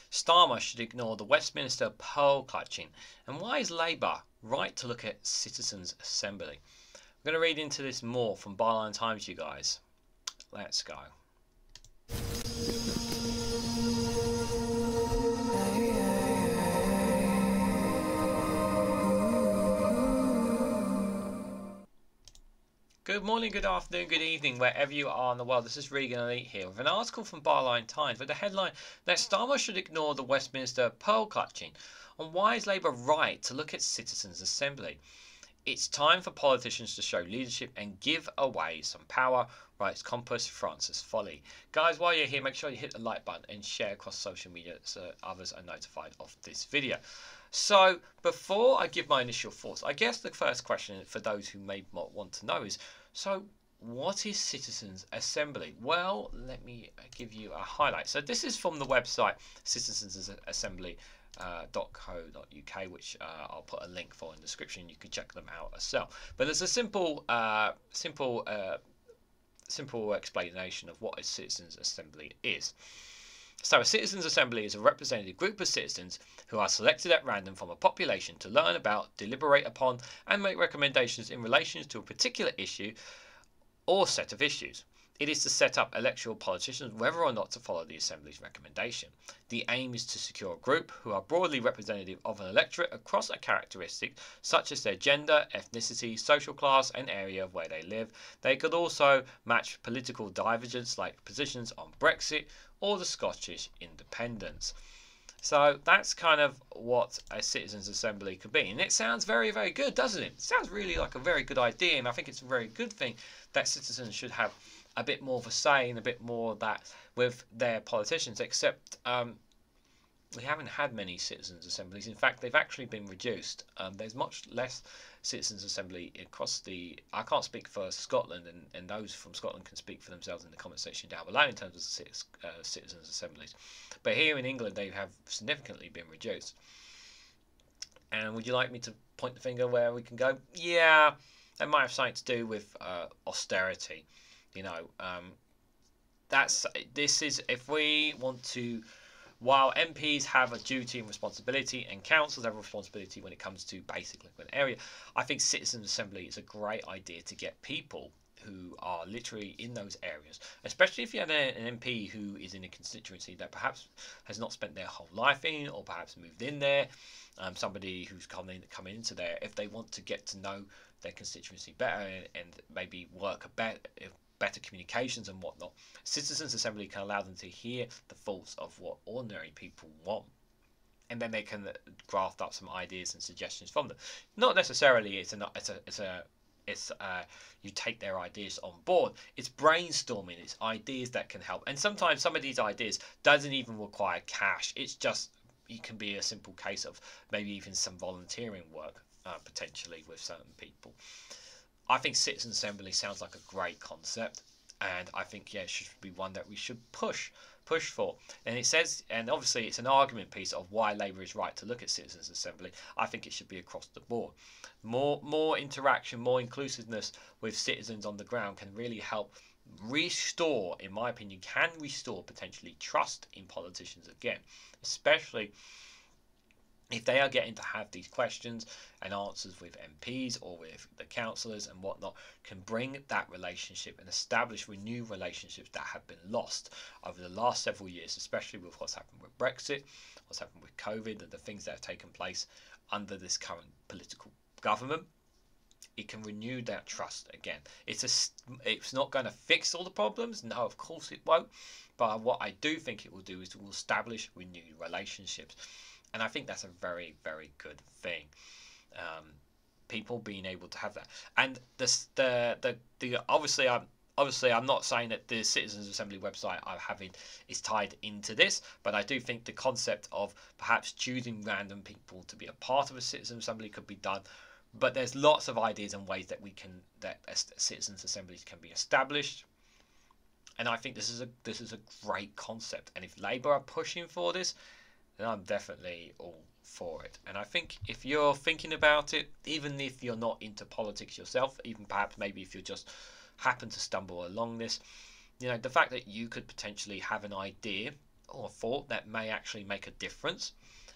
Starmer should ignore the Westminster pearl clutching. And why is Labour right to look at Citizens' Assembly? I'm going to read into this more from Byline Times, you guys. Let's go. Good morning, good afternoon, good evening, wherever you are in the world. This is Reganelite here with an article from Byline Times with the headline that Starmer should ignore the Westminster pearl clutching. On why is Labour right to look at Citizens' Assembly? It's time for politicians to show leadership and give away some power, writes Compass Frances Foley. Guys, while you're here, make sure you hit the like button and share across social media so others are notified of this video. So, before I give my initial thoughts, I guess the first question for those who may not want to know is, so what is Citizens' Assembly? Well, let me give you a highlight. So this is from the website citizensassembly.co.uk, which I'll put a link for in the description. You can check them out yourself. But there's a simple explanation of what a Citizens' Assembly is. So a Citizens' Assembly is a representative group of citizens who are selected at random from a population to learn about, deliberate upon, and make recommendations in relation to a particular issue or set of issues. It is to set up electoral politicians whether or not to follow the Assembly's recommendation. The aim is to secure a group who are broadly representative of an electorate across a characteristic such as their gender, ethnicity, social class, and area of where they live. They could also match political divergence like positions on Brexit or the Scottish independence. So that's kind of what a Citizens' Assembly could be. And it sounds very, very good, doesn't it? It sounds really like a very good idea, and I think it's a very good thing that citizens should have a bit more of a say and a bit more of that with their politicians, except we haven't had many Citizens' Assemblies. In fact, they've actually been reduced. There's much less Citizens' Assembly across the... I can't speak for Scotland, and those from Scotland can speak for themselves in the comment section down below in terms of Citizens' Assemblies. But here in England, they have significantly been reduced. And would you like me to point the finger where we can go? Yeah, that might have something to do with austerity. You know, this is, if we want to... While MPs have a duty and responsibility, and councils have a responsibility when it comes to basically an area, I think Citizens' Assembly is a great idea to get people who are literally in those areas, especially if you have an MP who is in a constituency that perhaps has not spent their whole life in, or perhaps moved in there, somebody who's coming into there, if they want to get to know their constituency better and maybe work better communications and whatnot, Citizens' Assembly can allow them to hear the thoughts of what ordinary people want, and then they can graft up some ideas and suggestions from them. Not necessarily you take their ideas on board. It's brainstorming. It's ideas that can help, and sometimes some of these ideas doesn't even require cash. It's just, it can be a simple case of maybe even some volunteering work potentially with certain people. I think Citizens' Assembly sounds like a great concept, and I think, yeah, it should be one that we should push for. And it says, and obviously it's an argument piece of why Labour is right to look at Citizens' Assembly. I think it should be across the board. More interaction, more inclusiveness with citizens on the ground can really help restore, in my opinion, can restore potentially trust in politicians again, especially if they are getting to have these questions and answers with MPs or with the councillors and whatnot, can bring that relationship and establish renewed relationships that have been lost over the last several years, especially with what's happened with Brexit, what's happened with COVID, and the things that have taken place under this current political government. It can renew that trust again. It's not going to fix all the problems. No, of course it won't. But what I do think it will do is it will establish renewed relationships. And I think that's a very, very good thing. People being able to have that, and obviously I'm not saying that the Citizens' Assembly website I'm having is tied into this, but I do think the concept of perhaps choosing random people to be a part of a Citizens' Assembly could be done. But there's lots of ideas and ways that Citizens' Assemblies can be established. And I think this is a great concept. And if Labour are pushing for this, then I'm definitely all for it. And I think if you're thinking about it, even if you're not into politics yourself, even perhaps maybe if you just happen to stumble along this, you know, the fact that you could potentially have an idea or thought that may actually make a difference.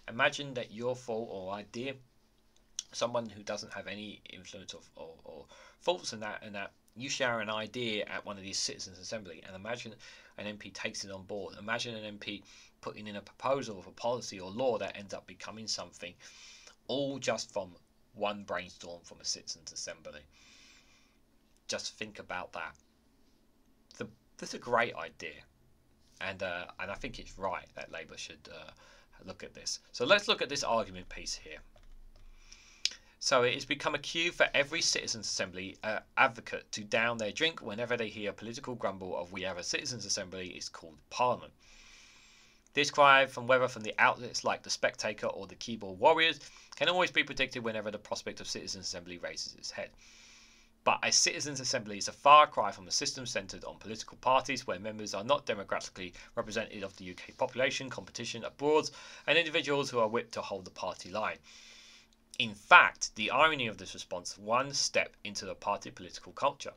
Imagine that your thought or idea, someone who doesn't have any influence or thoughts in that, and that you share an idea at one of these citizens' assembly, and imagine an MP takes it on board. Imagine an MP putting in a proposal for policy or law that ends up becoming something, all just from one brainstorm from a citizens' assembly. Just think about that. That's a great idea, and I think it's right that Labour should look at this. So let's look at this argument piece here. So it has become a cue for every citizens' assembly advocate to down their drink whenever they hear political grumble of "we have a citizens' assembly" is called Parliament. This cry, from the outlets like the Spectator or the keyboard warriors, can always be predicted whenever the prospect of citizens' assembly raises its head. But a citizens' assembly is a far cry from a system centred on political parties where members are not demographically representative of the UK population, competition abroad, and individuals who are whipped to hold the party line. In fact, the irony of this response, one step into the party political culture,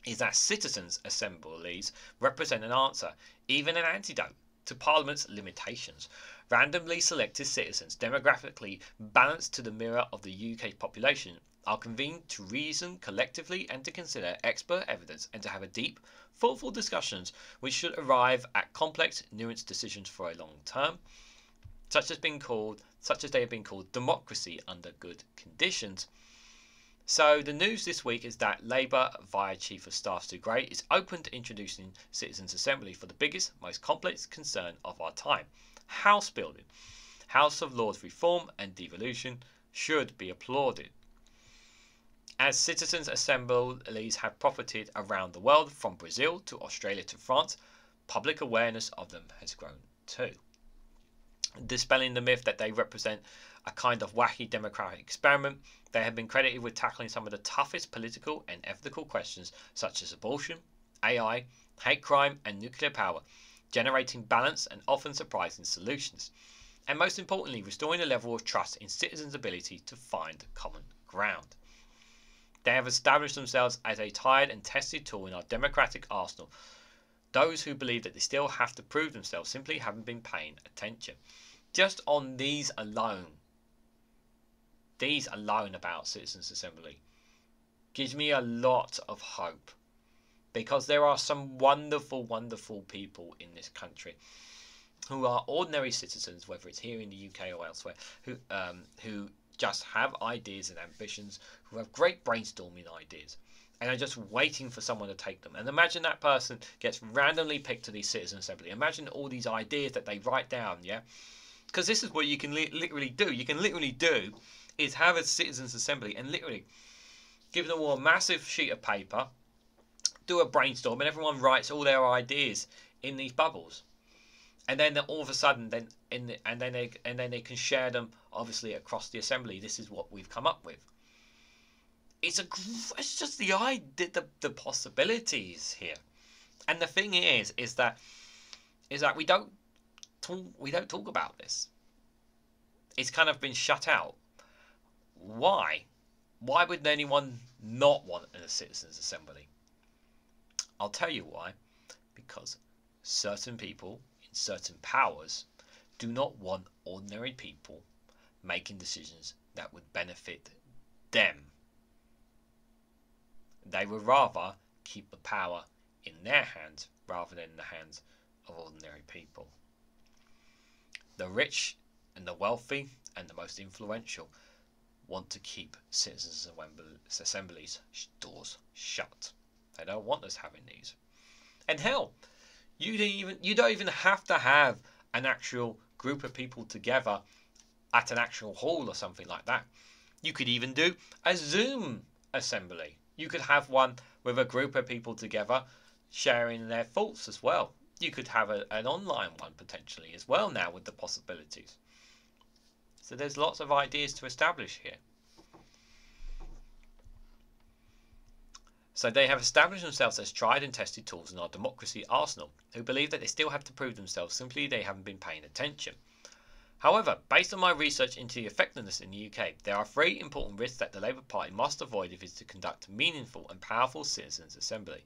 is that citizens' assemblies represent an answer, even an antidote, to Parliament's limitations. Randomly selected citizens, demographically balanced to the mirror of the UK population, are convened to reason collectively and to consider expert evidence and to have a deep, thoughtful discussions which should arrive at complex, nuanced decisions for a long term, such as they have been called democracy under good conditions. So the news this week is that Labour, via Chief of Staff Stu Gray, is open to introducing Citizens' Assembly for the biggest, most complex concern of our time: house building. House of Lords reform and devolution should be applauded. As citizens' assemblies have profited around the world, from Brazil to Australia to France, public awareness of them has grown too. Dispelling the myth that they represent a kind of wacky democratic experiment, they have been credited with tackling some of the toughest political and ethical questions, such as abortion, AI, hate crime, and nuclear power, generating balanced and often surprising solutions, and most importantly, restoring a level of trust in citizens' ability to find common ground. They have established themselves as a tried and tested tool in our democratic arsenal. Those who believe that they still have to prove themselves simply haven't been paying attention. Just on these alone about Citizens' Assembly, gives me a lot of hope, because there are some wonderful, wonderful people in this country who are ordinary citizens, whether it's here in the UK or elsewhere, who just have ideas and ambitions, who have great brainstorming ideas, and are just waiting for someone to take them. And imagine that person gets randomly picked to these citizen assembly. Imagine all these ideas that they write down, yeah? Because this is what you can literally do. You can literally do is have a citizens assembly and literally give them all a massive sheet of paper, do a brainstorm, and everyone writes all their ideas in these bubbles. And then all of a sudden, then they can share them obviously across the assembly. This is what we've come up with. It's just the idea, the possibilities here. And the thing is that we don't talk about this. It's kind of been shut out. Why? Why would anyone not want a citizens' assembly? I'll tell you why. Because certain people in certain powers do not want ordinary people making decisions that would benefit them. They would rather keep the power in their hands rather than in the hands of ordinary people. The rich and the wealthy and the most influential want to keep citizens' assemblies doors shut. They don't want us having these. And hell, you don't even have to have an actual group of people together at an actual hall or something like that. You could even do a Zoom assembly. You could have one with a group of people together sharing their thoughts as well. You could have an online one potentially as well now with the possibilities. So there's lots of ideas to establish here. So they have established themselves as tried and tested tools in our democracy arsenal, who believe that they still have to prove themselves, simply they haven't been paying attention. However, based on my research into the effectiveness in the UK, there are 3 important risks that the Labour Party must avoid if it is to conduct a meaningful and powerful citizens' assembly.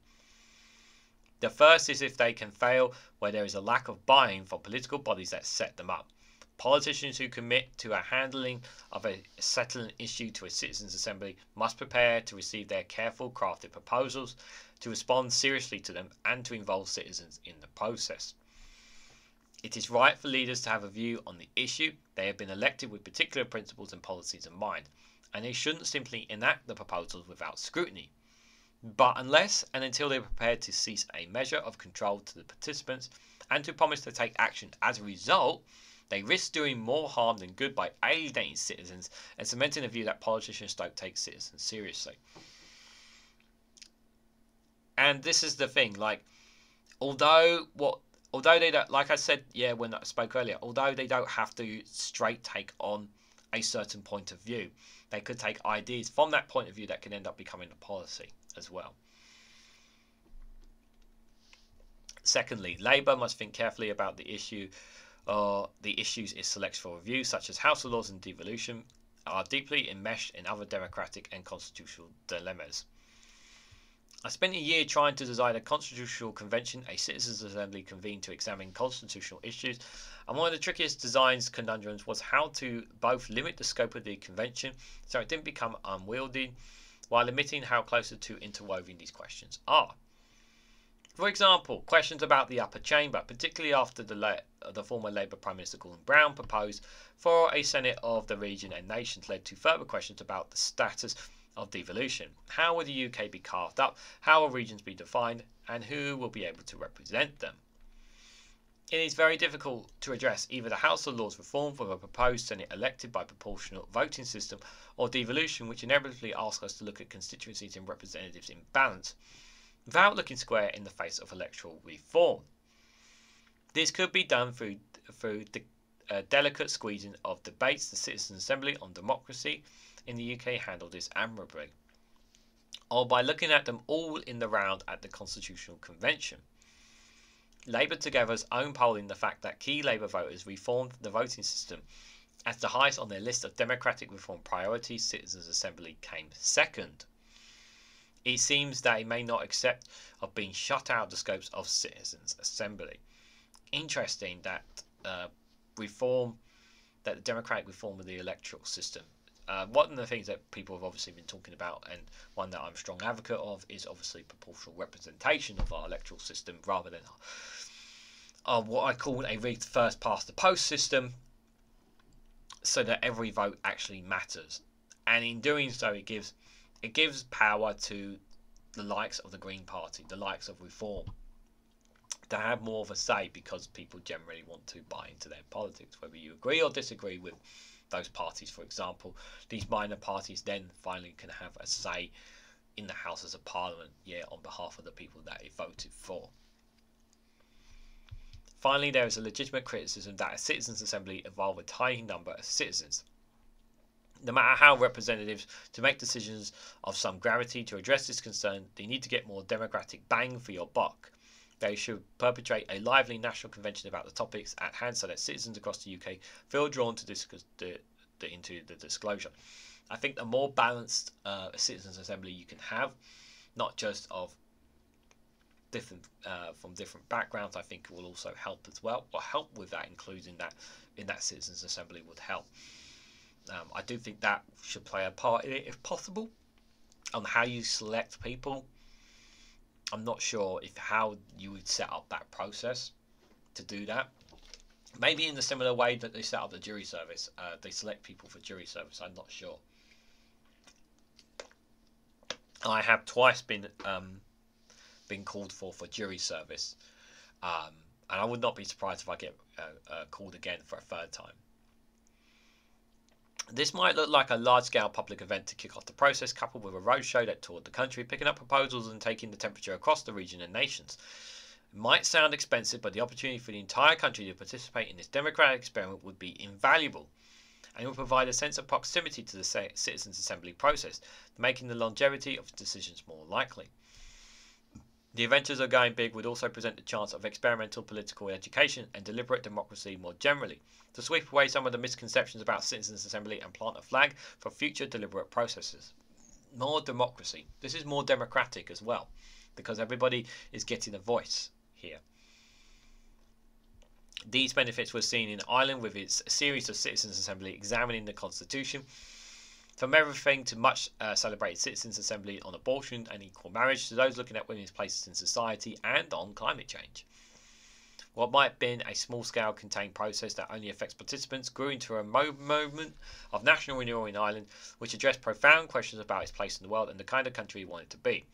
The first is if they can fail where there is a lack of buy-in from political bodies that set them up. Politicians who commit to a handling of a settling issue to a citizens' assembly must prepare to receive their careful crafted proposals, to respond seriously to them, and to involve citizens in the process. It is right for leaders to have a view on the issue. They have been elected with particular principles and policies in mind, and they shouldn't simply enact the proposals without scrutiny. But unless and until they are prepared to cease a measure of control to the participants and to promise to take action as a result, they risk doing more harm than good by alienating citizens and cementing the view that politicians don't take citizens seriously. And this is the thing, like, although they don't, like I said, when I spoke earlier, although they don't have to straight take on a certain point of view, they could take ideas from that point of view that can end up becoming a policy as well. Secondly, Labour must think carefully about the issues it selects for review, such as house laws and devolution, are deeply enmeshed in other democratic and constitutional dilemmas. I spent a year trying to design a constitutional convention, a citizens' assembly convened to examine constitutional issues, and one of the trickiest designs conundrums was how to both limit the scope of the convention so it didn't become unwieldy, while limiting how closer to interwoven these questions are. For example, questions about the upper chamber, particularly after the former Labour Prime Minister Gordon Brown proposed for a Senate of the region and nations, led to further questions about the status of devolution. How will the UK be carved up? How will regions be defined? And who will be able to represent them? It is very difficult to address either the House of Lords reform with a proposed Senate elected by proportional voting system, or devolution, which inevitably asks us to look at constituencies and representatives in balance, without looking square in the face of electoral reform. This could be done through the delicate squeezing of debates. The Citizens' Assembly on democracy in the UK handled this admirably, or by looking at them all in the round at the Constitutional Convention. Labour Together's own polling the fact that key Labour voters reformed the voting system as the highest on their list of democratic reform priorities. Citizens' Assembly came second. It seems that it may not accept of being shut out of the scopes of Citizens' Assembly. Interesting that the democratic reform of the electoral system. One of the things that people have obviously been talking about, and one that I'm a strong advocate of, is obviously proportional representation of our electoral system rather than what I call a rigged first past the post system, so that every vote actually matters. And in doing so, it gives power to the likes of the Green Party, the likes of Reform, to have more of a say, because people generally want to buy into their politics, whether you agree or disagree with those parties. For example, these minor parties then finally can have a say in the Houses of Parliament, on behalf of the people that they voted for. Finally, there is a legitimate criticism that a citizens' assembly involve a tiny number of citizens. No matter how representatives to make decisions of some gravity to address this concern, they need to get more democratic bang for your buck. They should perpetrate a lively national convention about the topics at hand so that citizens across the UK feel drawn to discuss into the disclosure. I think the more balanced citizens' assembly you can have, not just of different from different backgrounds, I think it will also help as well, or help with that, including that in that citizens' assembly would help. I do think that should play a part in it if possible. On how you select people, I'm not sure how you would set up that process to do that. Maybe in the similar way that they set up the jury service, they select people for jury service. I'm not sure. I have twice been called for jury service, and I would not be surprised if I get called again for a third time. This might look like a large-scale public event to kick off the process, coupled with a roadshow that toured the country, picking up proposals and taking the temperature across the region and nations. It might sound expensive, but the opportunity for the entire country to participate in this democratic experiment would be invaluable, and it would provide a sense of proximity to the Citizens' Assembly process, making the longevity of decisions more likely. The adventures of going big would also present the chance of experimental political education and deliberate democracy more generally, to sweep away some of the misconceptions about Citizens' Assembly and plant a flag for future deliberate processes. More democracy. This is more democratic as well. because everybody is getting a voice here. These benefits were seen in Ireland with its series of Citizens' Assembly examining the Constitution, from everything to much celebrated Citizens' Assembly on abortion and equal marriage to those looking at women's places in society and on climate change. What might have been a small-scale contained process that only affects participants grew into a movement of national renewal in Ireland, which addressed profound questions about its place in the world and the kind of country it wanted to be.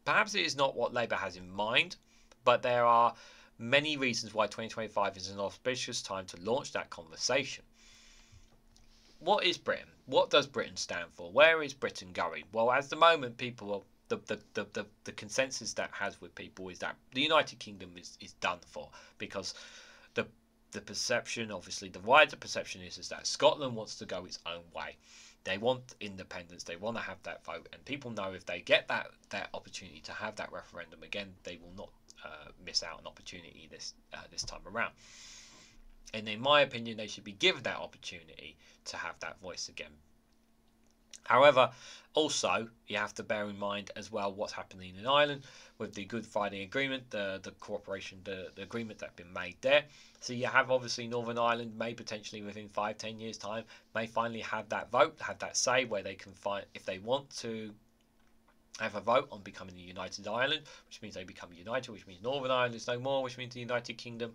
Perhaps it is not what Labour has in mind, but there are many reasons why 2025 is an auspicious time to launch that conversation. What is Britain? What does Britain stand for? Where is Britain going? Well, at the moment, people are, the consensus that has with people is that the United Kingdom is done for, because the perception, obviously the wider perception is that Scotland wants to go its own way. They want independence, they want to have that vote, and people know if they get that opportunity to have that referendum again, they will not miss out on opportunity this time around. And in my opinion, they should be given that opportunity to have that voice again. However, also you have to bear in mind as well what's happening in Ireland with the Good Friday Agreement, the cooperation, the agreement that's been made there. So you have obviously Northern Ireland may potentially within 5-10 years time may finally have that vote, have that say where they can find if they want to have a vote on becoming the United Ireland, which means they become united, which means Northern Ireland is no more, which means the United Kingdom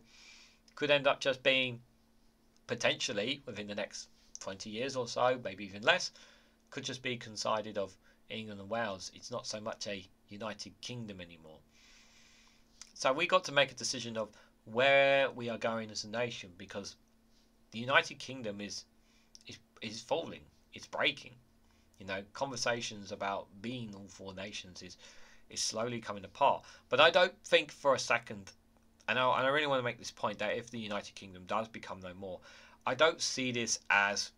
could end up just being potentially within the next 20 years or so, maybe even less, could just be coincided of England and Wales. It's not so much a United Kingdom anymore. So we got to make a decision of where we are going as a nation, because the United Kingdom is falling, it's breaking. You know, conversations about being all four nations is slowly coming apart. But I don't think for a second, and I really want to make this point, that if the United Kingdom does become no more, I don't see this as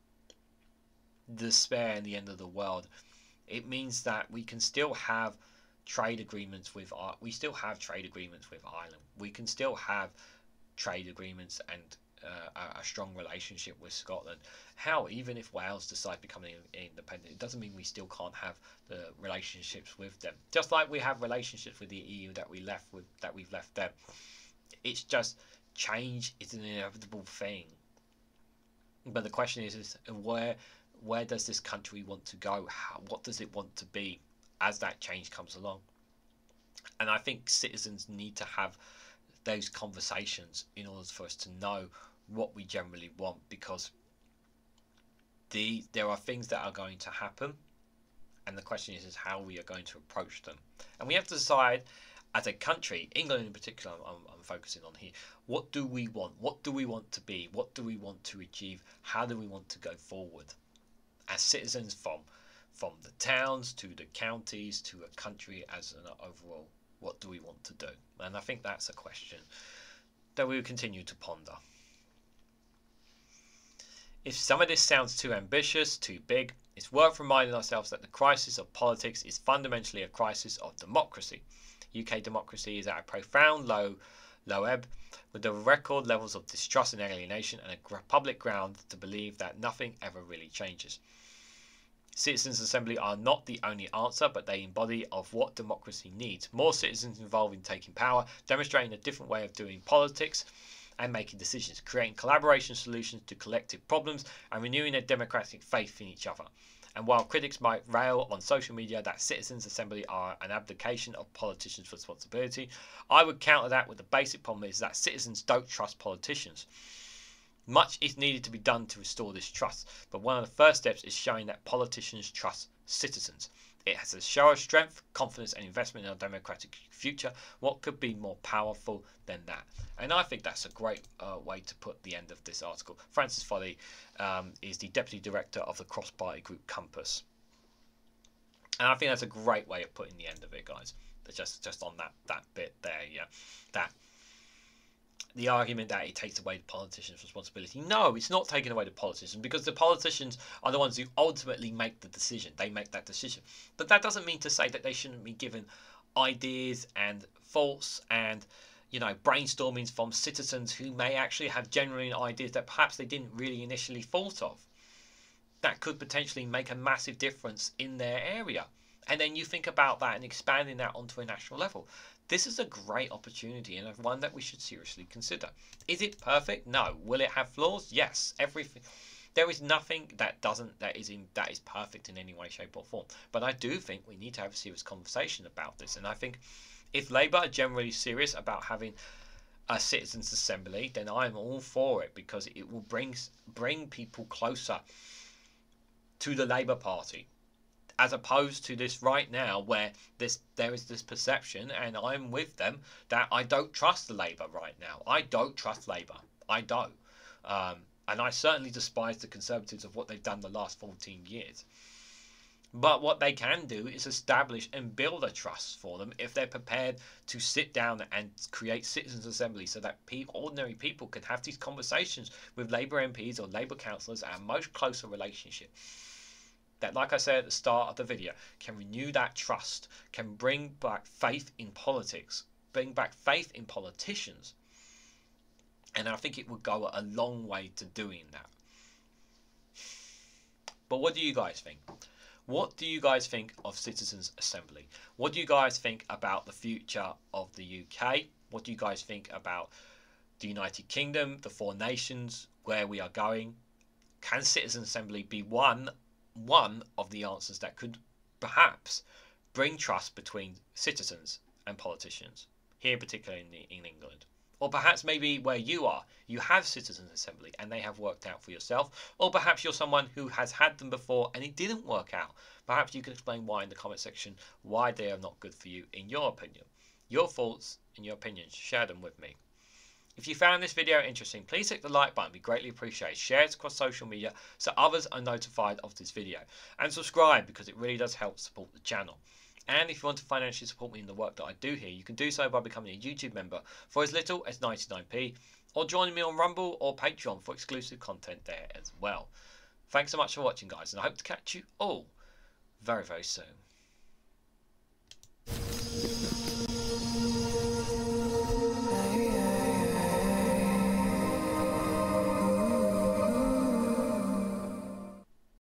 despair and the end of the world. It means that we can still have trade agreements with Ireland. We can still have trade agreements and a strong relationship with Scotland. Hell, even if Wales decide becoming independent, it doesn't mean we still can't have the relationships with them. Just like we have relationships with the EU that we've left them. It's just change is an inevitable thing. But the question is where does this country want to go? What does it want to be as that change comes along? And I think citizens need to have those conversations in order for us to know what we generally want, because there are things that are going to happen, and the question is how we are going to approach them. And we have to decide as a country, England in particular, I'm focusing on here, what do we want? What do we want to be? What do we want to achieve? How do we want to go forward? As citizens from the towns to the counties to a country as an overall, what do we want to do? And I think that's a question that we will continue to ponder. If some of this sounds too ambitious, too big, it's worth reminding ourselves that the crisis of politics is fundamentally a crisis of democracy. UK democracy is at a profound low ebb, with the record levels of distrust and alienation and a public ground to believe that nothing ever really changes. Citizens' Assembly are not the only answer, but they embody of what democracy needs. More citizens involved in taking power, demonstrating a different way of doing politics and making decisions, creating collaboration solutions to collective problems, and renewing a democratic faith in each other. And while critics might rail on social media that Citizens' Assembly are an abdication of politicians' responsibility, I would counter that with the basic problem is that citizens don't trust politicians. Much is needed to be done to restore this trust, but one of the first steps is showing that politicians trust citizens. It has a show of strength, confidence and investment in our democratic future. What could be more powerful than that? And I think that's a great way to put the end of this article. Frances Foley is the Deputy Director of the cross-party group Compass. And I think that's a great way of putting the end of it, guys. Just on that bit there, yeah. That the argument that it takes away the politicians' responsibility. No, it's not taking away the politicians, because the politicians are the ones who ultimately make the decision. They make that decision. But that doesn't mean to say that they shouldn't be given ideas and thoughts and, you know, brainstormings from citizens who may actually have genuine ideas that perhaps they didn't really initially thought of. That could potentially make a massive difference in their area. And then you think about that and expanding that onto a national level. This is a great opportunity and one that we should seriously consider. Is it perfect? No. Will it have flaws? Yes. Everything. There is nothing that is perfect in any way, shape, or form. But I do think we need to have a serious conversation about this. And I think if Labour are generally serious about having a citizens' assembly, then I'm all for it, because it will bring people closer to the Labour Party, as opposed to this right now where there is this perception, and I'm with them, that I don't trust the Labour right now. I don't trust Labour. I don't. And I certainly despise the Conservatives of what they've done the last 14 years. But what they can do is establish and build a trust for them if they're prepared to sit down and create citizens' assemblies, so that ordinary people can have these conversations with Labour MPs or Labour councillors at a much closer relationship. That, like I said at the start of the video, can renew that trust, can bring back faith in politics, bring back faith in politicians. And I think it would go a long way to doing that. But what do you guys think? What do you guys think of Citizens' Assembly? What do you guys think about the future of the UK? What do you guys think about the United Kingdom, the 4 nations, where we are going? Can Citizens' Assembly be one of the answers that could perhaps bring trust between citizens and politicians, here particularly in England? Or perhaps maybe where you are, you have Citizens' Assembly and they have worked out for yourself. Or perhaps you're someone who has had them before and it didn't work out. Perhaps you can explain why in the comment section, why they are not good for you in your opinion. Your thoughts and your opinions, share them with me. If you found this video interesting, please hit the like button, it'd be greatly appreciated. Share it across social media so others are notified of this video. And subscribe, because it really does help support the channel. And if you want to financially support me in the work that I do here, you can do so by becoming a YouTube member for as little as 99p, or joining me on Rumble or Patreon for exclusive content there as well. Thanks so much for watching, guys, and I hope to catch you all very, very soon.